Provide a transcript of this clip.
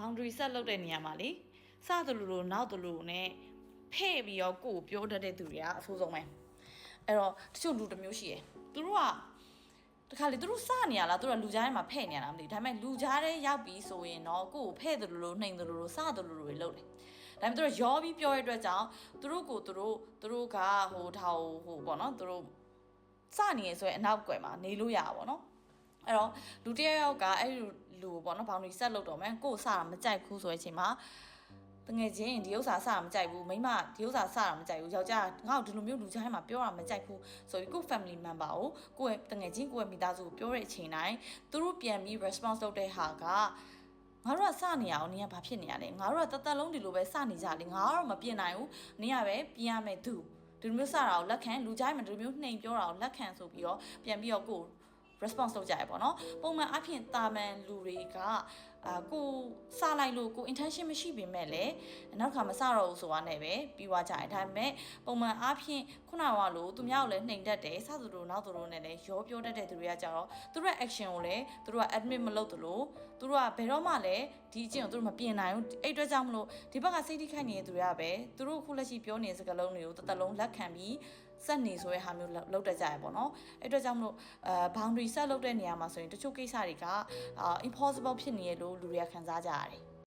boundary set လုပ်တဲ့နေရာမှာလေစသလိုနောက်သလိုနဲ့ဖဲ့ပြီးတော့ကိုယ်ပြောတတ်တဲ့သူတွေကအဆိုးဆုံးပဲအဲ့တော့တချို့လူတစ်မျိုးရှိတယ်သူတို့ကတခါလေသူတို့စနေရလားသူတို့လူကြားထဲမှာဖဲ့နေရလားမသိဘူးဒါပေမဲ့လူကြားထဲရောက်ပြီးဆိုရင်တော့ကိုယ်ဖဲ့သလိုနှိမ်သလိုစသလိုတွေလုပ်တယ်ဒါပေမဲ့သူတို့ရောပြီးပြောရတဲ့အတွက်ကြောင့်သူတို့ကဟိုထားဟိုပေါ့နော်သူတို့စနေရဆိုရင်အနောက်ကွယ်မှာနေလို့ရပါပေါ့နော်အဲ့တော့လူတစ်ယောက်ကအဲ့လူပေါ့နော် boundary set လုပ်တော့မှကိုယ်စတာမကြိုက်ဘူးဆိုတဲ့အချိန်မှာတငယ်ချင်းဒီဥစ္စာစတာမကြိုက်ဘူးမိမဒီဥစ္စာစတာမကြိုက်ဘူးယောက်ျားငါ့ကိုဒီလိုမျိုးလူကြားထဲမှာပြောတာမကြိုက်ဘူးဆိုပြီးကိုယ့် family member ကိုယ့်ရဲ့တငယ်ချင်းကိုယ့်ရဲ့မိသားစုကိုပြောတဲ့အချိန်တိုင်းသူတို့ပြန်ပြီး response လုပ်တဲ့ဟာကငါတို့ကစနေရအောင်နင်ကဘာဖြစ်နေရလဲငါတို့ကတသက်လုံးဒီလိုပဲစနေကြလေငါကတော့မပြင်နိုင်ဘူးနင်ကပဲပြင်ရမယ်သူဒီလိုမျိုးစတာကိုလက်ခံလူကြားထဲမှာဒီလိုမျိုးနှိမ်ပြောတာကိုလက်ခံဆိုပြီးတော့ပြန်ပြီးတော့ကိုresponse လုပ်ကြရပေါ့နော်ပုံမှန်အဖြစ်တာမန်လူတွေကကိုစလိုက်လို့ကို intention မရှိပေမဲ့လည်းနောက်ခါမစတော့ဘူးဆိုတာနဲ့ပဲပြီးသွားကြတယ်ဒါပေမဲ့ပုံမှန်အဖြစ်ခုနကလို့သူများကိုလည်းနှိမ်တတ်တယ်စသလိုနောက်သလိုနဲ့လည်းရောပြောတတ်တဲ့သူတွေကကြတော့သူတို့ရဲ့ action ကိုလည်းသူတို့က admit မလုပ်သလိုသူတို့ကဘယ်တော့မှလည်းဒီအကျင့်ကိုသူတို့မပြင်နိုင်ဘူးအဲ့အတွက်ကြောင့်မလို့ဒီဘက်ကစိတ်ထိခိုက်နေတဲ့သူတွေကပဲသူတို့ခုလက်ရှိပြောနေတဲ့စကားလုံးတွေကိုတစ်သက်လုံးလက်ခံပြီးစက်နေဆိုတဲ့ဟာမျိုးလုပ်တတ်ကြရပေါ့နော်အဲ့အတွက်ကြောင့်မလို့boundary set လုပ်တဲ့နေရာမှာဆိုရင်တချို့ကိစ္စတွေကimpossible ဖြစ်နေရလို့လူတွေကခံစားကြရတယ်